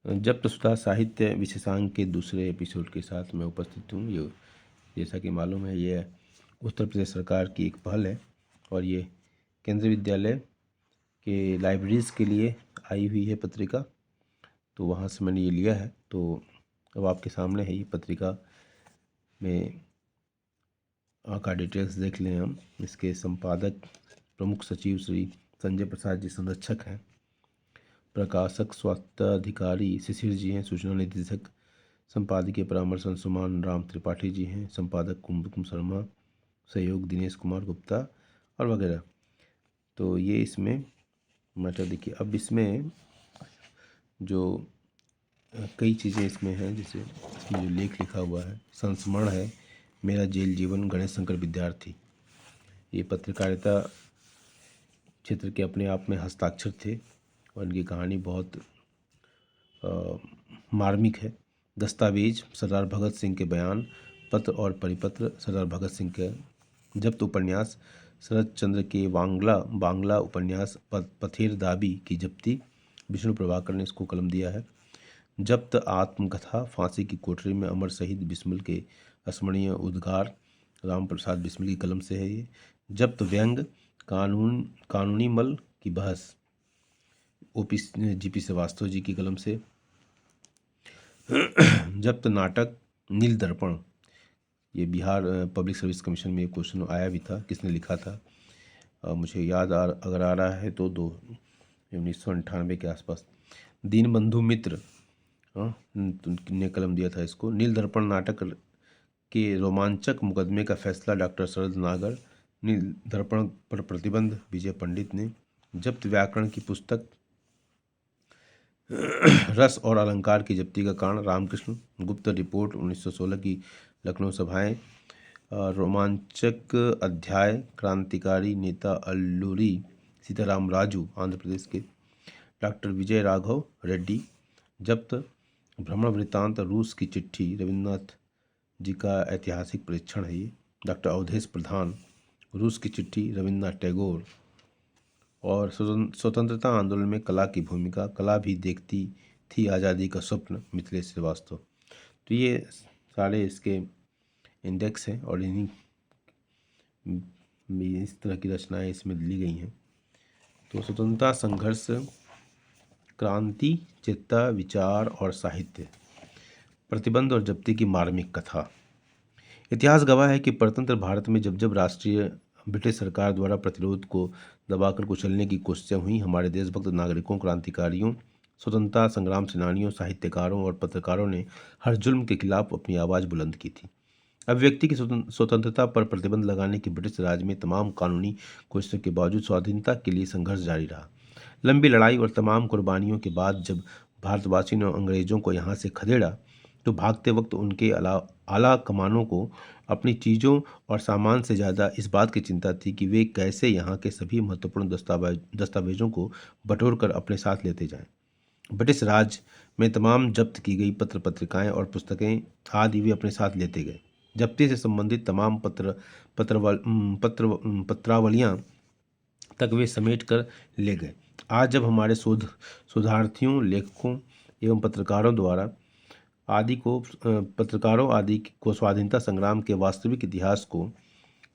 जप्तशुदा साहित्य विशेषांक के दूसरे एपिसोड के साथ मैं उपस्थित हूँ। ये जैसा कि मालूम है, ये उत्तर प्रदेश सरकार की एक पहल है और ये केंद्रीय विद्यालय के लाइब्रेरीज़ के लिए आई हुई है पत्रिका। तो वहाँ से मैंने ये लिया है। तो अब आपके सामने है ये पत्रिका में का डिटेल्स देख लें हम। इसके संपादक प्रमुख सचिव श्री संजय प्रसाद जी संरक्षक हैं। प्रकाशक स्वास्थ्य अधिकारी शिशिर जी हैं। सूचना निदेशक संपादकीय परामर्श अंशुमान राम त्रिपाठी जी हैं। संपादक कुमकुम शर्मा। सहयोग दिनेश कुमार गुप्ता और वगैरह। तो ये इसमें मैटर देखिए। अब इसमें जो कई चीज़ें इसमें हैं, जैसे इसमें जो लेख लिखा हुआ है, संस्मरण है मेरा जेल जीवन गणेश शंकर विद्यार्थी। ये पत्रकारिता क्षेत्र के अपने आप में हस्ताक्षर थे और इनकी कहानी बहुत मार्मिक है। दस्तावेज सरदार भगत सिंह के बयान, पत्र और परिपत्र सरदार भगत सिंह के, जब्त उपन्यास शरद चंद्र के बांग्ला उपन्यास पथेर दाबी की जब्ती, विष्णु प्रभाकर ने इसको कलम दिया है। जब्त आत्मकथा फांसी की कोठरी में अमर शहीद बिस्मिल के स्मरणीय उद्गार, राम प्रसाद बिस्मिल की कलम से है ये। जब्त व्यंग कानूनी मल की बहस, ओपी जीपी श्रीवास्तव जी की कलम से। जब्त नाटक नील दर्पण, ये बिहार पब्लिक सर्विस कमीशन में एक क्वेश्चन आया भी था, किसने लिखा था मुझे याद अगर आ रहा है तो 1998 के आसपास। दीनबंधु मित्र ने कलम दिया था इसको। नील दर्पण नाटक के रोमांचक मुकदमे का फैसला डॉक्टर शरद नागर। नील दर्पण पर प्रतिबंध विजय पंडित ने। जब्त व्याकरण की पुस्तक रस और अलंकार की जब्ती का कारण रामकृष्ण गुप्त रिपोर्ट 1916 की लखनऊ सभाएं। रोमांचक अध्याय क्रांतिकारी नेता अल्लूरी सीताराम राजू आंध्र प्रदेश के। डॉक्टर विजय राघव रेड्डी। जब्त भ्रमण वृत्तांत रूस की चिट्ठी, रविन्द्रनाथ जी का ऐतिहासिक परीक्षण है ये। डॉक्टर अवधेश प्रधान, रूस की चिट्ठी, रविन्द्रनाथ टैगोर। और स्वतंत्रता आंदोलन में कला की भूमिका, कला भी देखती थी आज़ादी का स्वप्न, मिथिलेश श्रीवास्तव। तो ये सारे इसके इंडेक्स हैं और इन्हीं इस तरह की रचनाएं इसमें ली गई हैं। तो स्वतंत्रता संघर्ष, क्रांति, चेतना, विचार और साहित्य, प्रतिबंध और जब्ती की मार्मिक कथा। इतिहास गवाह है कि परतंत्र भारत में जब जब राष्ट्रीय ब्रिटिश सरकार द्वारा प्रतिरोध को दबाकर कुचलने की कोशिशें हुई, हमारे देशभक्त नागरिकों, क्रांतिकारियों, स्वतंत्रता संग्राम सेनानियों, साहित्यकारों और पत्रकारों ने हर जुल्म के खिलाफ अपनी आवाज़ बुलंद की थी। अब व्यक्ति की स्वतंत्रता पर प्रतिबंध लगाने की ब्रिटिश राज में तमाम कानूनी कोशिशों के बावजूद स्वाधीनता के लिए संघर्ष जारी रहा। लंबी लड़ाई और तमाम कुर्बानियों के बाद जब भारतवासियों ने अंग्रेज़ों को यहाँ से खदेड़ा, तो भागते वक्त उनके आला कमानों को अपनी चीज़ों और सामान से ज़्यादा इस बात की चिंता थी कि वे कैसे यहाँ के सभी महत्वपूर्ण दस्तावेजों को बटोर कर अपने साथ लेते जाएं। ब्रिटिश राज में तमाम जब्त की गई पत्र पत्रिकाएं और पुस्तकें आदि वे अपने साथ लेते गए। जब्ती से संबंधित तमाम पत्रावलियाँ तक वे समेट कर ले गए। आज जब हमारे शोधार्थियों, लेखकों एवं पत्रकारों आदि को स्वाधीनता संग्राम के वास्तविक इतिहास को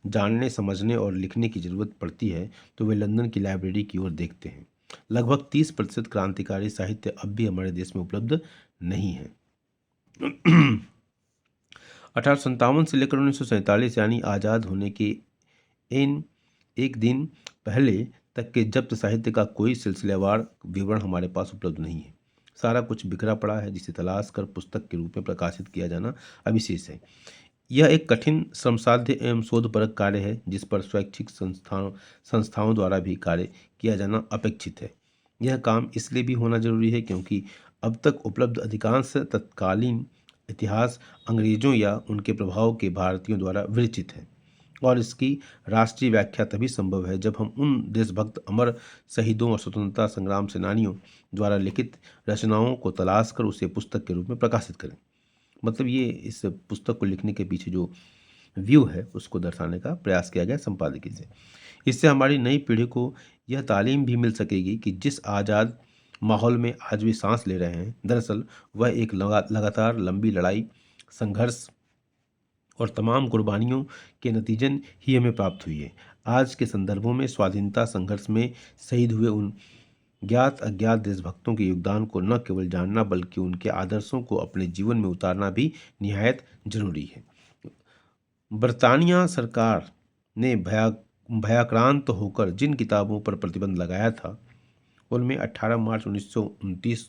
जानने, समझने और लिखने की जरूरत पड़ती है, तो वे लंदन की लाइब्रेरी की ओर देखते हैं। लगभग 30% क्रांतिकारी साहित्य अब भी हमारे देश में उपलब्ध नहीं है। 1857 से लेकर 1947 यानी आज़ाद होने के एक दिन पहले तक के जब्त साहित्य का कोई सिलसिलेवार विवरण हमारे पास उपलब्ध नहीं है। सारा कुछ बिखरा पड़ा है, जिसे तलाश कर पुस्तक के रूप में प्रकाशित किया जाना अविशेष है। यह एक कठिन, श्रमसाध्य एवं शोधपरक कार्य है, जिस पर स्वैच्छिक संस्थाओं द्वारा भी कार्य किया जाना अपेक्षित है। यह काम इसलिए भी होना जरूरी है क्योंकि अब तक उपलब्ध अधिकांश तत्कालीन इतिहास अंग्रेजों या उनके प्रभाव के भारतीयों द्वारा विरचित है, और इसकी राष्ट्रीय व्याख्या तभी संभव है जब हम उन देशभक्त अमर शहीदों और स्वतंत्रता संग्राम सेनानियों द्वारा लिखित रचनाओं को तलाश कर उसे पुस्तक के रूप में प्रकाशित करें। मतलब ये इस पुस्तक को लिखने के पीछे जो व्यू है उसको दर्शाने का प्रयास किया गया संपादकीय से। इससे हमारी नई पीढ़ी को यह तालीम भी मिल सकेगी कि जिस आज़ाद माहौल में आज भी सांस ले रहे हैं। दरअसल वह एक लगातार लंबी लड़ाई, संघर्ष और तमाम कुर्बानियों के नतीजन ही हमें प्राप्त हुई है। आज के संदर्भों में स्वाधीनता संघर्ष में शहीद हुए उन ज्ञात अज्ञात देशभक्तों के योगदान को न केवल जानना बल्कि उनके आदर्शों को अपने जीवन में उतारना भी निहायत जरूरी है। बरतानिया सरकार ने भयाक्रांत होकर जिन किताबों पर प्रतिबंध लगाया था, उनमें 18 मार्च 1929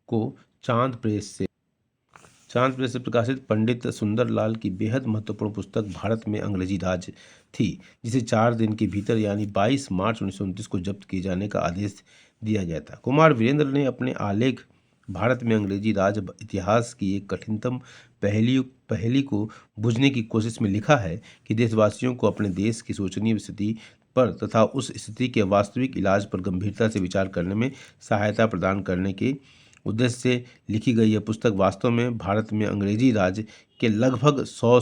को चांद प्रेस से प्रकाशित पंडित सुंदरलाल की बेहद महत्वपूर्ण पुस्तक भारत में अंग्रेजी राज थी, जिसे 4 दिन के भीतर यानी 22 मार्च 1929 को जब्त किए जाने का आदेश दिया गया था। कुमार वीरेंद्र ने अपने आलेख भारत में अंग्रेजी राज इतिहास की एक कठिनतम पहेली को बुझने की कोशिश में लिखा है कि देशवासियों को अपने देश की शोचनीय स्थिति पर तथा उस स्थिति के वास्तविक इलाज पर गंभीरता से विचार करने में सहायता प्रदान करने के उद्देश्य से लिखी गई यह पुस्तक वास्तव में भारत में अंग्रेजी राज के लगभग 100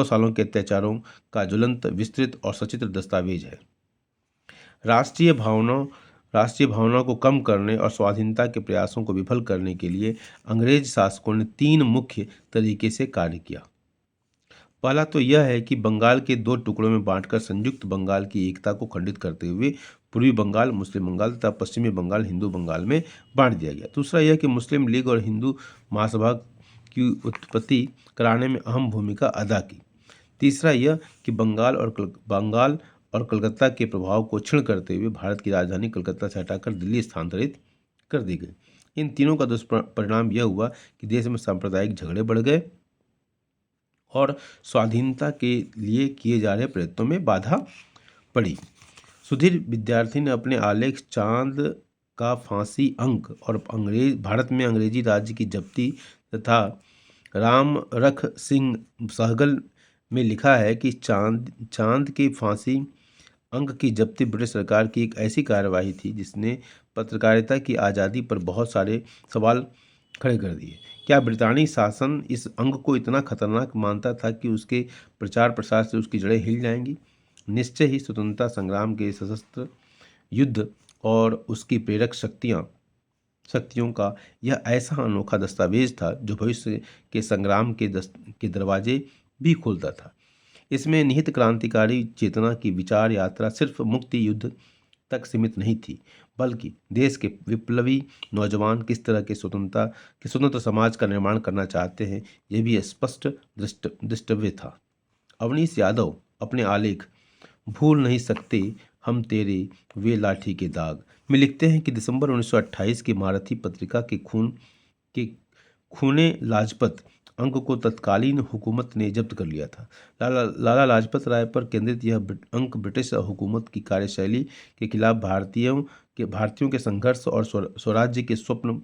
सालों के अत्याचारों का ज्वलंत, विस्तृत और सचित्र दस्तावेज है। राष्ट्रीय भावना को कम करने और स्वाधीनता के प्रयासों को विफल करने के लिए अंग्रेज शासकों ने 3 मुख्य तरीके से कार्य किया। पहला तो यह है कि बंगाल के 2 टुकड़ों में बांटकर संयुक्त बंगाल की एकता को खंडित करते हुए पूर्वी बंगाल मुस्लिम बंगाल तथा पश्चिमी बंगाल हिंदू बंगाल में बांट दिया गया। दूसरा यह कि मुस्लिम लीग और हिंदू महासभा की उत्पत्ति कराने में अहम भूमिका अदा की। तीसरा यह कि बंगाल और कलकत्ता के प्रभाव को क्षीण करते हुए भारत की राजधानी कलकत्ता से हटाकर दिल्ली स्थानांतरित कर दी गई। इन तीनों का दुष्परिणाम यह हुआ कि देश में सांप्रदायिक झगड़े बढ़ गए और स्वाधीनता के लिए किए जा रहे प्रयत्नों में बाधा पड़ी। सुधीर विद्यार्थी ने अपने आलेख चांद का फांसी अंक और भारत में अंग्रेजी राज्य की जब्ती तथा राम रख सिंह सहगल में लिखा है कि चांद के फांसी अंक की जब्ती ब्रिटिश सरकार की एक ऐसी कार्यवाही थी जिसने पत्रकारिता की आज़ादी पर बहुत सारे सवाल खड़े कर दिए। क्या ब्रितानी शासन इस अंक को इतना खतरनाक मानता था कि उसके प्रचार प्रसार से उसकी जड़ें हिल जाएंगी? निश्चय ही स्वतंत्रता संग्राम के सशस्त्र युद्ध और उसकी प्रेरक शक्तियों का यह ऐसा अनोखा दस्तावेज था जो भविष्य के संग्राम के दरवाजे भी खोलता था। इसमें निहित क्रांतिकारी चेतना की विचार यात्रा सिर्फ मुक्ति युद्ध तक सीमित नहीं थी, बल्कि देश के विप्लवी नौजवान किस तरह के स्वतंत्र समाज का निर्माण करना चाहते हैं, यह भी स्पष्ट दृष्टव्य था। अवनीश यादव अपने आलेख भूल नहीं सकते हम तेरे वे लाठी के दाग में लिखते हैं कि दिसंबर 1928 की महारथी पत्रिका के खूने लाजपत अंक को तत्कालीन हुकूमत ने जब्त कर लिया था। लाला लाजपत राय पर केंद्रित यह अंक ब्रिटिश हुकूमत की कार्यशैली के खिलाफ भारतीयों के संघर्ष और स्वराज्य के स्वप्न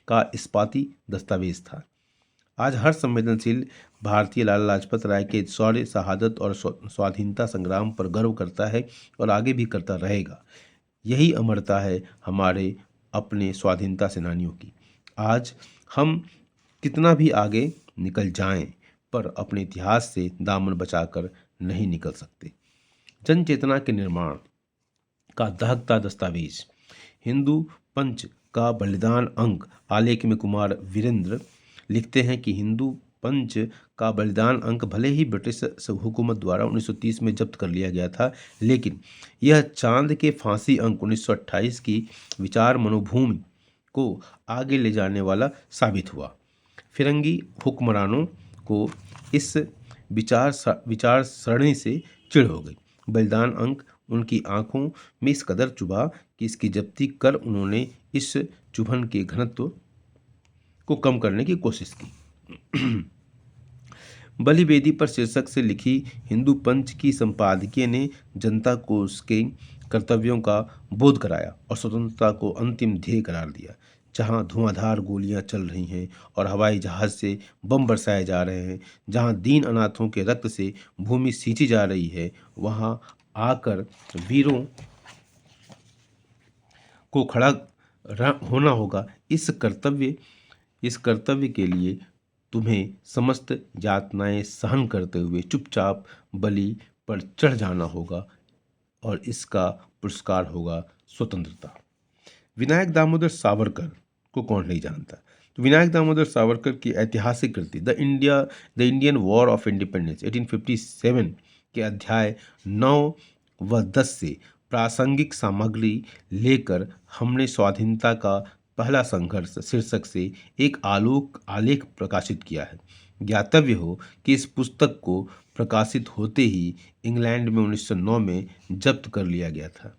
का इस्पाती दस्तावेज था। आज हर संवेदनशील भारतीय लाला लाजपत राय के शौर्य, शहादत और स्वाधीनता संग्राम पर गर्व करता है और आगे भी करता रहेगा। यही अमरता है हमारे अपने स्वाधीनता सेनानियों की। आज हम कितना भी आगे निकल जाएं, पर अपने इतिहास से दामन बचाकर नहीं निकल सकते। जन चेतना के निर्माण का दहकता दस्तावेज हिंदू पंच का बलिदान अंक आलेख में कुमार वीरेंद्र लिखते हैं कि हिंदू पंच का बलिदान अंक भले ही ब्रिटिश हुकूमत द्वारा 1930 में जब्त कर लिया गया था, लेकिन यह चांद के फांसी अंक 1928 की विचार मनोभूमि को आगे ले जाने वाला साबित हुआ। फिरंगी हुक्मरानों को इस विचार सरणी से चिढ़ हो गई। बलिदान अंक उनकी आंखों में इस कदर चुभा कि इसकी जब्ती कर उन्होंने इस चुभन के घनत्व को कम करने की कोशिश की। बलि बेदी पर शीर्षक से लिखी हिंदू पंच की संपादकीय ने जनता को उसके कर्तव्यों का बोध कराया और स्वतंत्रता को अंतिम ध्येय करार दिया। जहां धुआंधार गोलियां चल रही हैं और हवाई जहाज से बम बरसाए जा रहे हैं, जहां दीन अनाथों के रक्त से भूमि सींची जा रही है, वहां आकर वीरों को खड़ा होना होगा। इस कर्तव्य के लिए तुम्हें समस्त यातनाएं सहन करते हुए चुपचाप बलि पर चढ़ जाना होगा और इसका पुरस्कार होगा स्वतंत्रता। विनायक दामोदर सावरकर को कौन नहीं जानता। तो विनायक दामोदर सावरकर की ऐतिहासिक कृति the Indian War of Independence 1857 के अध्याय 9 व 10 से प्रासंगिक सामग्री लेकर हमने स्वाधीनता का पहला संघर्ष शीर्षक से एक आलेख प्रकाशित किया है। ज्ञातव्य हो कि इस पुस्तक को प्रकाशित होते ही इंग्लैंड में 1909 में जब्त कर लिया गया था।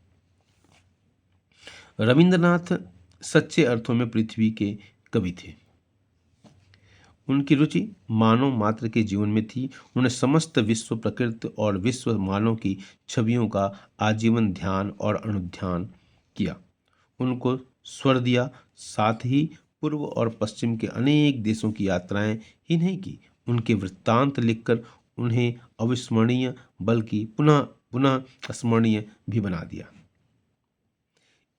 रविंद्रनाथ सच्चे अर्थों में पृथ्वी के कवि थे। उनकी रुचि मानव मात्र के जीवन में थी। उन्होंने समस्त विश्व प्रकृति और विश्व मानव की छवियों का आजीवन ध्यान और अनुध्यान किया। उनको स्वर दिया, साथ ही पूर्व और पश्चिम के अनेक देशों की यात्राएं ही नहीं की, उनके वृत्तांत लिखकर उन्हें अविस्मरणीय बल्कि पुनः पुनः स्मरणीय भी बना दिया।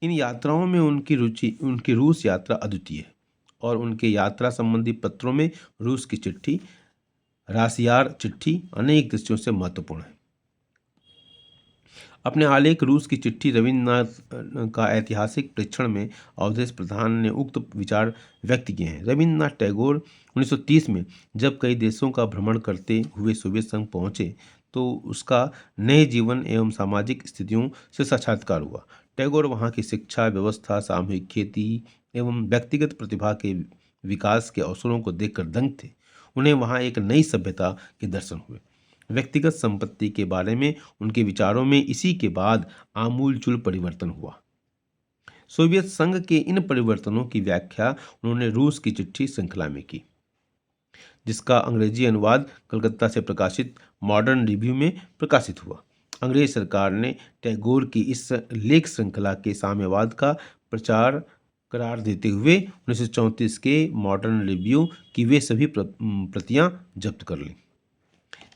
इन यात्राओं में उनकी रूस यात्रा अद्वितीय है और उनके यात्रा संबंधी पत्रों में रूस की चिट्ठी, रासियार चिट्ठी अनेक दृष्टियों से महत्वपूर्ण है। अपने आलेख रूस की चिट्ठी रविन्द्रनाथ का ऐतिहासिक प्रेक्षण में अवधेश प्रधान ने उक्त विचार व्यक्त किए हैं। रविन्द्रनाथ टैगोर 1930 में जब कई देशों का भ्रमण करते हुए सोवियत संघ पहुंचे तो उसका नए जीवन एवं सामाजिक स्थितियों से साक्षात्कार हुआ। टैगोर वहाँ की शिक्षा व्यवस्था, सामूहिक खेती एवं व्यक्तिगत प्रतिभा के विकास के अवसरों को देखकर दंग थे। उन्हें वहाँ एक नई सभ्यता के दर्शन हुए। व्यक्तिगत संपत्ति के बारे में उनके विचारों में इसी के बाद आमूलचूल परिवर्तन हुआ। सोवियत संघ के इन परिवर्तनों की व्याख्या उन्होंने रूस की चिट्ठी श्रृंखला में की, जिसका अंग्रेजी अनुवाद कलकत्ता से प्रकाशित मॉडर्न रिव्यू में प्रकाशित हुआ। अंग्रेज सरकार ने टैगोर की इस लेख श्रृंखला के साम्यवाद का प्रचार करार देते हुए 1934 के मॉडर्न रिव्यू की वे सभी प्रतियां जब्त कर लीं,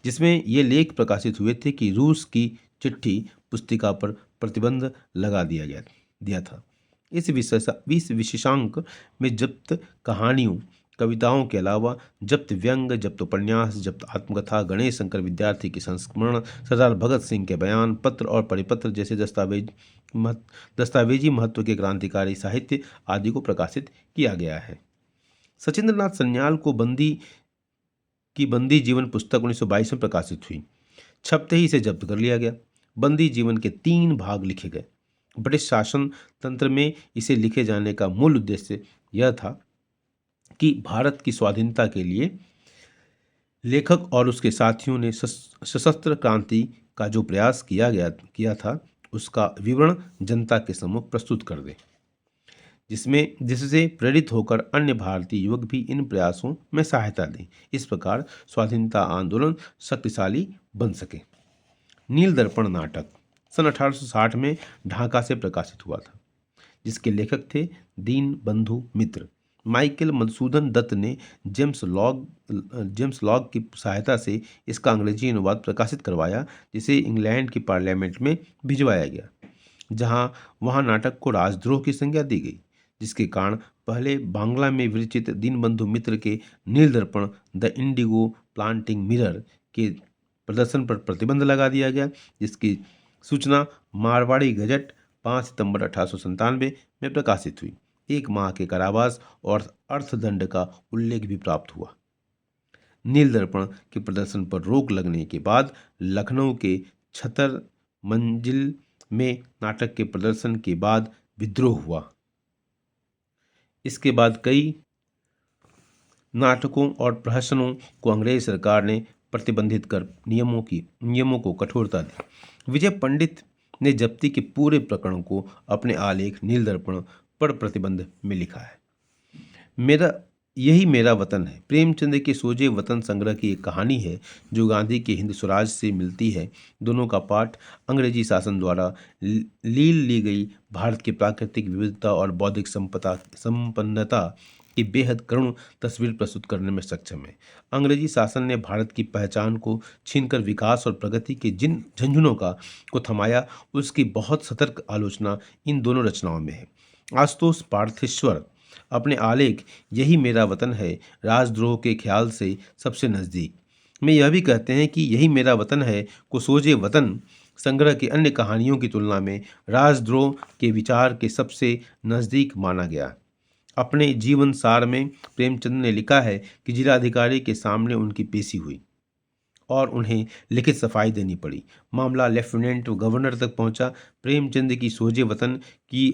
जिसमें ये लेख प्रकाशित हुए थे कि रूस की चिट्ठी पुस्तिका पर प्रतिबंध लगा दिया था। इस विशेषांक में जब्त कहानियों, कविताओं के अलावा जब्त व्यंग, जब्त उपन्यास, जब्त आत्मकथा, गणेश शंकर विद्यार्थी के संस्मरण, सरदार भगत सिंह के बयान, पत्र और परिपत्र जैसे दस्तावेजी महत्व के क्रांतिकारी साहित्य आदि को प्रकाशित किया गया है। सचिंद्रनाथ सन्याल को बंदी जीवन पुस्तक 1922 में प्रकाशित हुई। छपते ही इसे जब्त कर लिया गया। बंदी जीवन के 3 भाग लिखे गए। ब्रिटिश शासन तंत्र में इसे लिखे जाने का मूल उद्देश्य यह था कि भारत की स्वाधीनता के लिए लेखक और उसके साथियों ने सशस्त्र क्रांति का जो प्रयास किया था उसका विवरण जनता के सम्मुख प्रस्तुत कर दे, जिससे प्रेरित होकर अन्य भारतीय युवक भी इन प्रयासों में सहायता दें। इस प्रकार स्वाधीनता आंदोलन शक्तिशाली बन सके। नील दर्पण नाटक सन 1860 में ढाका से प्रकाशित हुआ था, जिसके लेखक थे दीन बंधु मित्र। माइकल मधुसूदन दत्त ने जेम्स लॉग की सहायता से इसका अंग्रेजी अनुवाद प्रकाशित करवाया, जिसे इंग्लैंड की पार्लियामेंट में भिजवाया गया, वहाँ नाटक को राजद्रोह की संज्ञा दी गई, जिसके कारण पहले बांग्ला में विरचित दीनबंधु मित्र के नील दर्पण द इंडिगो प्लांटिंग मिरर के प्रदर्शन पर प्रतिबंध लगा दिया गया, जिसकी सूचना मारवाड़ी गजट 5 सितंबर 1897 में प्रकाशित हुई। 1 माह के कारावास और अर्थदंड का उल्लेख भी प्राप्त हुआ। नील दर्पण के प्रदर्शन पर रोक लगने के बाद लखनऊ के छतर मंजिल में नाटक के प्रदर्शन के बाद विद्रोह हुआ। इसके बाद कई नाटकों और प्रहसनों को अंग्रेज सरकार ने प्रतिबंधित कर नियमों को कठोरता दी। विजय पंडित ने जब्ती के पूरे प्रकरण को अपने आलेख नील दर्पण पर प्रतिबंध में लिखा है। यही मेरा वतन है प्रेमचंद के सोजे वतन संग्रह की एक कहानी है जो गांधी के हिंद स्वराज से मिलती है। दोनों का पाठ अंग्रेजी शासन द्वारा ली गई भारत की प्राकृतिक विविधता और बौद्धिक संपन्नता की बेहद करुण तस्वीर प्रस्तुत करने में सक्षम है। अंग्रेजी शासन ने भारत की पहचान को छीनकर विकास और प्रगति के जिन झंझुनों को थमाया, उसकी बहुत सतर्क आलोचना इन दोनों रचनाओं में है। आशुतोष पार्थेश्वर अपने आलेख यही मेरा वतन है राजद्रोह के ख्याल से सबसे नज़दीक में यह भी कहते हैं कि यही मेरा वतन है को सोजे वतन संग्रह की अन्य कहानियों की तुलना में राजद्रोह के विचार के सबसे नज़दीक माना गया। अपने जीवन सार में प्रेमचंद ने लिखा है कि जिलाधिकारी के सामने उनकी पेशी हुई और उन्हें लिखित सफाई देनी पड़ी। मामला लेफ्टिनेंट गवर्नर तक पहुंचा। प्रेमचंद की सोजे वतन की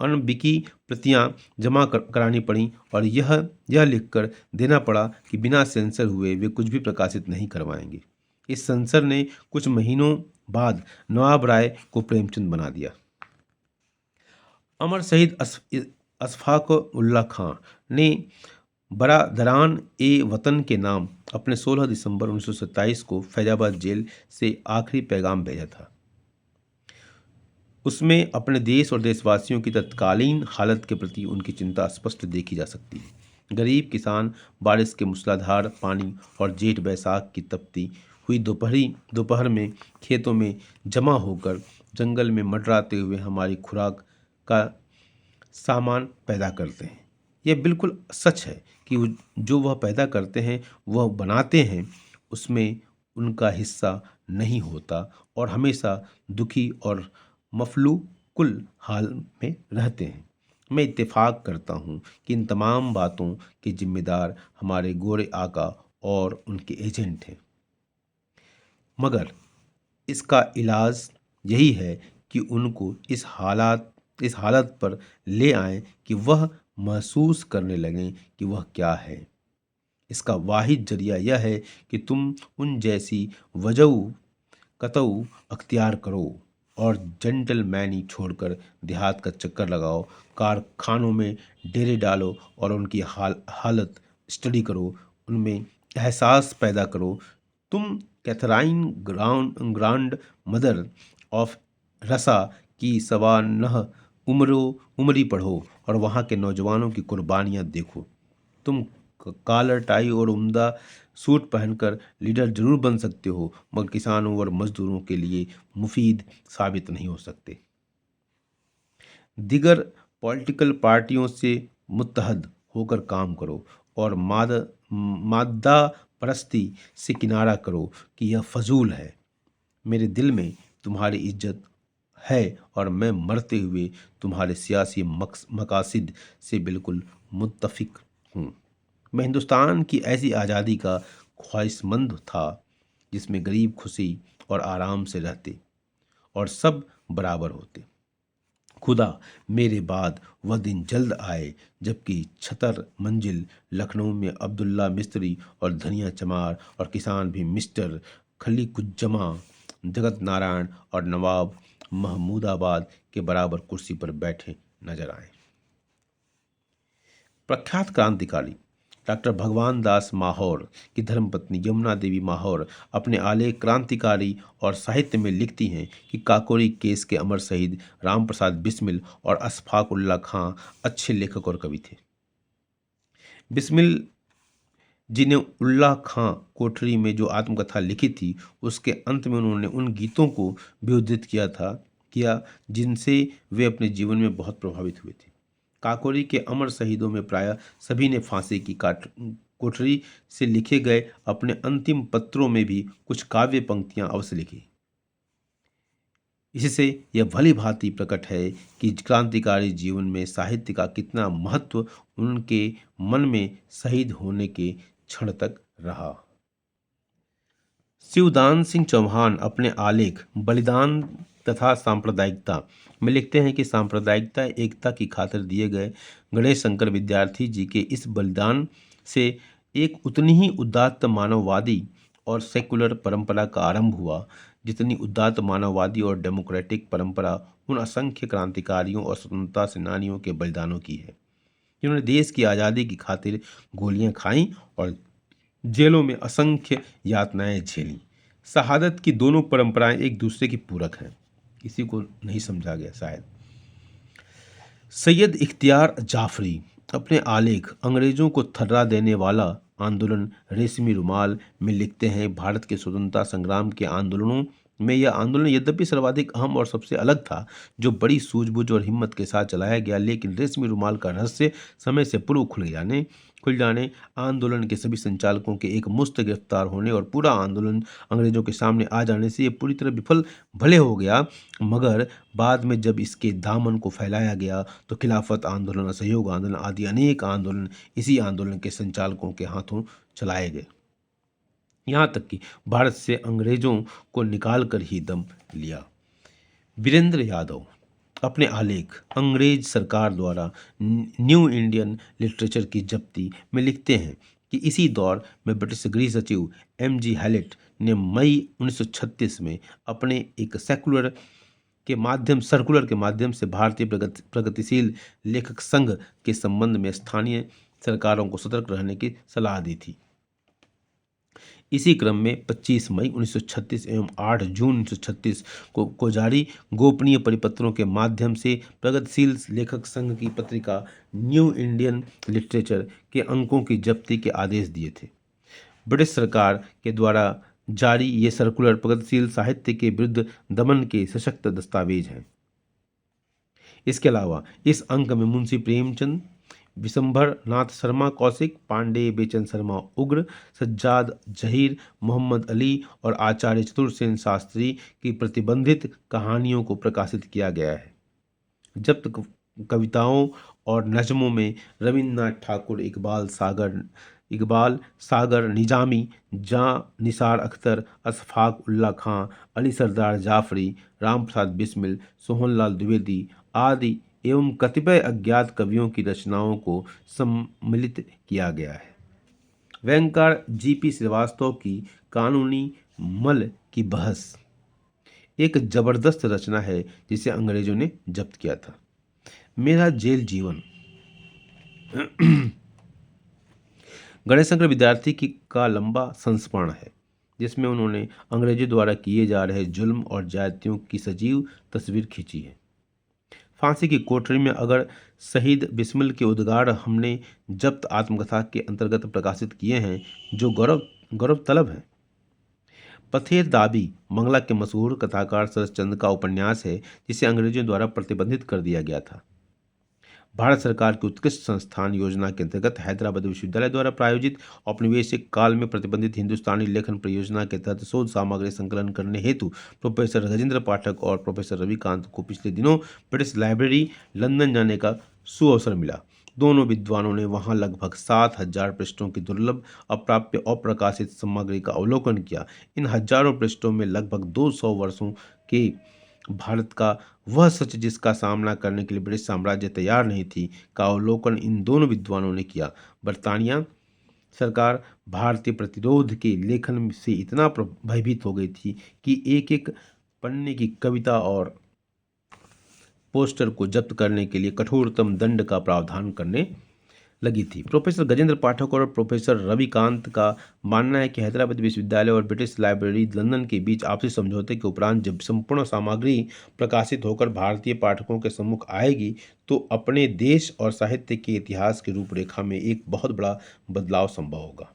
अनबिकी प्रतियां जमा करानी पड़ी और यह लिखकर देना पड़ा कि बिना सेंसर हुए वे कुछ भी प्रकाशित नहीं करवाएंगे। इस सेंसर ने कुछ महीनों बाद नवाब राय को प्रेमचंद बना दिया। अमर शहीद अशफाक उल्लाह खां ने बरादरान ए वतन के नाम अपने 16 दिसंबर 1927 को फैजाबाद जेल से आखिरी पैगाम भेजा था। उसमें अपने देश और देशवासियों की तत्कालीन हालत के प्रति उनकी चिंता स्पष्ट देखी जा सकती है। गरीब किसान बारिश के मूसलाधार पानी और जेठ बैसाख की तपती हुई दोपहर में खेतों में जमा होकर जंगल में मंडराते हुए हमारी खुराक का सामान पैदा करते हैं। यह बिल्कुल सच है कि जो वह पैदा करते हैं, वह बनाते हैं, उसमें उनका हिस्सा नहीं होता और हमेशा दुखी और मफलूकुल हाल में रहते हैं। मैं इत्तेफाक करता हूँ कि इन तमाम बातों के जिम्मेदार हमारे गोरे आका और उनके एजेंट हैं, मगर इसका इलाज यही है कि उनको इस हालत पर ले आएं कि वह महसूस करने लगें कि वह क्या है। इसका वाहिद जरिया यह है कि तुम उन जैसी वजऊ कतऊ अख्तियार करो और जेंटलमैनी छोड़कर देहात का चक्कर लगाओ, कारखानों में डेरे डालो और उनकी हालत स्टडी करो, उनमें एहसास पैदा करो। तुम कैथराइन ग्रांड मदर ऑफ रसा की सवानह उमरी पढ़ो और वहाँ के नौजवानों की कुर्बानियाँ देखो। तुम कॉलर टाई और उम्दा सूट पहनकर लीडर जरूर बन सकते हो, मगर किसानों और मजदूरों के लिए मुफीद साबित नहीं हो सकते। दिगर पॉलिटिकल पार्टियों से मुत्तहद होकर काम करो और मादा परस्ती से किनारा करो कि यह फजूल है। मेरे दिल में तुम्हारी इज्जत है और मैं मरते हुए तुम्हारे सियासी मकासिद से बिल्कुल मुत्तफिक हूँ। मैं हिंदुस्तान की ऐसी आज़ादी का ख्वाहिशमंद था जिसमें गरीब खुशी और आराम से रहते और सब बराबर होते। खुदा मेरे बाद वह दिन जल्द आए जबकि छतर मंजिल लखनऊ में अब्दुल्ला मिस्त्री और धनिया चमार और किसान भी मिस्टर खलीकुज्जमा जगत नारायण और नवाब महमूदाबाद के बराबर कुर्सी पर बैठे नजर आए। प्रख्यात क्रांतिकारी डॉक्टर भगवान दास माहौर की धर्मपत्नी यमुना देवी माहौर अपने आलेख क्रांतिकारी और साहित्य में लिखती हैं कि काकोरी केस के अमर शहीद राम प्रसाद बिस्मिल और अशफाक उल्लाह खां अच्छे लेखक और कवि थे। बिस्मिल जी ने उल्लाह खां कोठरी में जो आत्मकथा लिखी थी, उसके अंत में उन्होंने उन गीतों को भी उद्धृत किया जिनसे वे अपने जीवन में बहुत प्रभावित हुए थे। काकोरी के अमर शहीदों में प्रायः सभी ने फांसी की कोठरी से लिखे गए अपने अंतिम पत्रों में भी कुछ काव्य पंक्तियां अवश्य लिखी। इससे यह भली भांति प्रकट है कि क्रांतिकारी जीवन में साहित्य का कितना महत्व उनके मन में शहीद होने के क्षण तक रहा। शिवदान सिंह चौहान अपने आलेख बलिदान तथा सांप्रदायिकता में लिखते हैं कि सांप्रदायिकता एकता की खातिर दिए गए गणेश शंकर विद्यार्थी जी के इस बलिदान से एक उतनी ही उदात्त मानववादी और सेकुलर परंपरा का आरंभ हुआ जितनी उदात्त मानववादी और डेमोक्रेटिक परंपरा उन असंख्य क्रांतिकारियों और स्वतंत्रता सेनानियों के बलिदानों की है जिन्होंने देश की आज़ादी की खातिर गोलियां खाईं और जेलों में असंख्य यातनाएं झेलीं। शहादत की दोनों परंपराएं एक दूसरे की पूरक हैं, किसी को नहीं समझा गया शायद। सैयद इख्तियार जाफरी अपने आलेख अंग्रेजों को थर्रा देने वाला आंदोलन रेशमी रुमाल में लिखते हैं, भारत के स्वतंत्रता संग्राम के आंदोलनों में यह आंदोलन यद्यपि सर्वाधिक अहम और सबसे अलग था, जो बड़ी सूझबूझ और हिम्मत के साथ चलाया गया, लेकिन रेशमी रुमाल का रहस्य समय से पूर्व खुल जाने आंदोलन के सभी संचालकों के एक मुश्त गिरफ्तार होने और पूरा आंदोलन अंग्रेजों के सामने आ जाने से ये पूरी तरह विफल भले हो गया, मगर बाद में जब इसके दामन को फैलाया गया तो खिलाफत आंदोलन, असहयोग आंदोलन आदि अनेक आंदोलन इसी आंदोलन के संचालकों के हाथों चलाए गए, यहाँ तक कि भारत से अंग्रेजों को निकाल कर ही दम लिया। वीरेंद्र यादव अपने आलेख अंग्रेज सरकार द्वारा न्यू इंडियन लिटरेचर की जब्ती में लिखते हैं कि इसी दौर में ब्रिटिश गृह सचिव M.G. हैलेट ने मई 1936 में अपने एक सर्कुलर के माध्यम से भारतीय प्रगतिशील लेखक संघ के संबंध में स्थानीय सरकारों को सतर्क रहने की सलाह दी थी। इसी क्रम में 25 मई 1936 एवं 8 जून 1936 को जारी गोपनीय परिपत्रों के माध्यम से प्रगतिशील लेखक संघ की पत्रिका न्यू इंडियन लिटरेचर के अंकों की जब्ती के आदेश दिए थे। ब्रिटिश सरकार के द्वारा जारी ये सर्कुलर प्रगतिशील साहित्य के विरुद्ध दमन के सशक्त दस्तावेज हैं। इसके अलावा इस अंक में मुंशी प्रेमचंद, विशंभर नाथ शर्मा कौशिक, पांडे बेचन शर्मा उग्र, सज्जाद जहीर, मोहम्मद अली और आचार्य चतुर्सेन शास्त्री की प्रतिबंधित कहानियों को प्रकाशित किया गया है। जब्त कविताओं और नज़्मों में रविन्द्रनाथ ठाकुर, इकबाल सागर निजामी, जां निसार अख्तर, अशफाक उल्ला खां, अली सरदार जाफरी, राम प्रसाद बिस्मिल, सोहनलाल द्विवेदी आदि एवं कतिपय अज्ञात कवियों की रचनाओं को सम्मिलित किया गया है। व्यंगकार G.P. श्रीवास्तव की कानूनी मल की बहस एक जबरदस्त रचना है जिसे अंग्रेजों ने जब्त किया था। मेरा जेल जीवन गणेशशंकर विद्यार्थी का लंबा संस्मरण है, जिसमें उन्होंने अंग्रेजों द्वारा किए जा रहे जुल्म और ज्यादतियों की सजीव तस्वीर खींची है। फांसी की कोठरी में अगर शहीद बिस्मिल के उद्गार हमने जब्त आत्मकथा के अंतर्गत प्रकाशित किए हैं, जो गौरव तलब है। पथेर दाबी मंगला के मशहूर कथाकार शरदचंद्र का उपन्यास है, जिसे अंग्रेजों द्वारा प्रतिबंधित कर दिया गया था। भारत सरकार की उत्कृष्ट संस्थान योजना के अंतर्गत हैदराबाद विश्वविद्यालय द्वारा प्रायोजित औपनिवेशिक काल में प्रतिबंधित हिंदुस्तानी लेखन परियोजना के तहत शोध सामग्री संकलन करने हेतु प्रोफेसर गजेंद्र पाठक और प्रोफेसर रविकांत को पिछले दिनों ब्रिटिश लाइब्रेरी लंदन जाने का सुअवसर मिला। दोनों विद्वानों ने वहां लगभग 7,000 पृष्ठों की दुर्लभ, अप्राप्य, अप्रकाशित सामग्री का अवलोकन किया। इन हजारों पृष्ठों में लगभग 200 वर्षों के भारत का वह सच जिसका सामना करने के लिए ब्रिटिश साम्राज्य तैयार नहीं थी, का अवलोकन इन दोनों विद्वानों ने किया। बरतानिया सरकार भारतीय प्रतिरोध के लेखन से इतना भयभीत हो गई थी कि एक एक पन्ने की कविता और पोस्टर को जब्त करने के लिए कठोरतम दंड का प्रावधान करने लगी थी। प्रोफेसर गजेंद्र पाठक और प्रोफेसर रविकांत का मानना है कि हैदराबाद विश्वविद्यालय और ब्रिटिश लाइब्रेरी लंदन के बीच आपसी समझौते के उपरांत जब संपूर्ण सामग्री प्रकाशित होकर भारतीय पाठकों के सम्मुख आएगी, तो अपने देश और साहित्य के इतिहास की रूपरेखा में एक बहुत बड़ा बदलाव संभव होगा।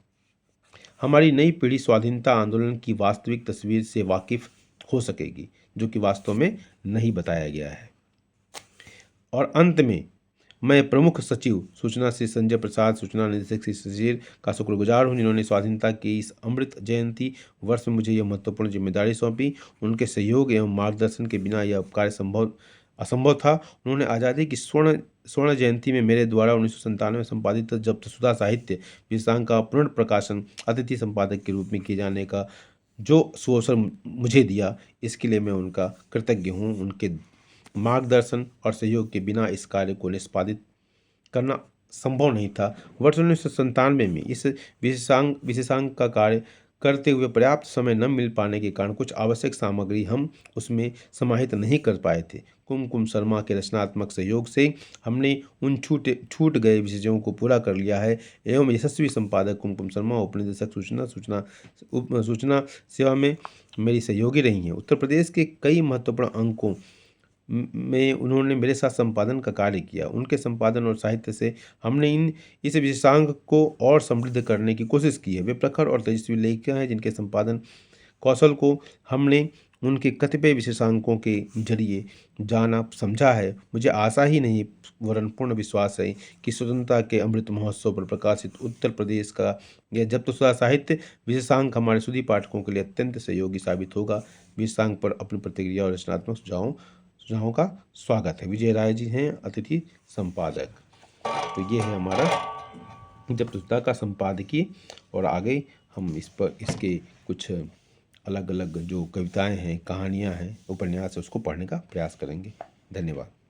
हमारी नई पीढ़ी स्वाधीनता आंदोलन की वास्तविक तस्वीर से वाकिफ हो सकेगी, जो कि वास्तव में नहीं बताया गया है। और अंत में मैं प्रमुख सचिव सूचना श्री संजय प्रसाद, सूचना निदेशक श्री शशिर का शुक्रगुजार हूँ, जिन्होंने स्वाधीनता के इस अमृत जयंती वर्ष में मुझे यह महत्वपूर्ण जिम्मेदारी सौंपी। उनके सहयोग एवं मार्गदर्शन के बिना यह कार्य असंभव था। उन्होंने आज़ादी की स्वर्ण जयंती में मेरे द्वारा 1997 में संपादित जब्तशुदा साहित्य विशेषांक का पुनर्प्रकाशन अतिथि संपादक के रूप में किए जाने का जो सुअवसर मुझे दिया, इसके लिए मैं उनका कृतज्ञ हूँ। उनके मार्गदर्शन और सहयोग के बिना इस कार्य को निष्पादित करना संभव नहीं था। वर्ष 1997 में इस विशेषांक का कार्य करते हुए पर्याप्त समय न मिल पाने के कारण कुछ आवश्यक सामग्री हम उसमें समाहित नहीं कर पाए थे। कुमकुम शर्मा के रचनात्मक सहयोग से हमने उन छूट गए विषयों को पूरा कर लिया है एवं यशस्वी संपादक कुमकुम शर्मा, उपनिदेशक सूचना सेवा में मेरी सहयोगी रही हैं। उत्तर प्रदेश के कई महत्वपूर्ण अंकों में उन्होंने मेरे साथ संपादन का कार्य किया। उनके संपादन और साहित्य से हमने इस विशेषांक को और समृद्ध करने की कोशिश की है। वे प्रखर और तेजस्वी लेखक हैं, जिनके संपादन कौशल को हमने उनके कतिपय विशेषांकों के जरिए जाना समझा है। मुझे आशा ही नहीं वरन पूर्ण विश्वास है कि स्वतंत्रता के अमृत महोत्सव पर प्रकाशित उत्तर प्रदेश का यह जब्तशुदा साहित्य विशेषांक हमारे सुधी पाठकों के लिए अत्यंत सहयोगी साबित होगा। विशेषांक पर अपनी प्रतिक्रिया और रचनात्मक सुझावों का स्वागत है। विजय राय जी हैं अतिथि संपादक। तो ये है हमारा जब्तशुदा का संपादकीय, और आगे हम इसके कुछ अलग अलग जो कविताएं हैं, कहानियां हैं, उपन्यास है, उसको पढ़ने का प्रयास करेंगे। धन्यवाद।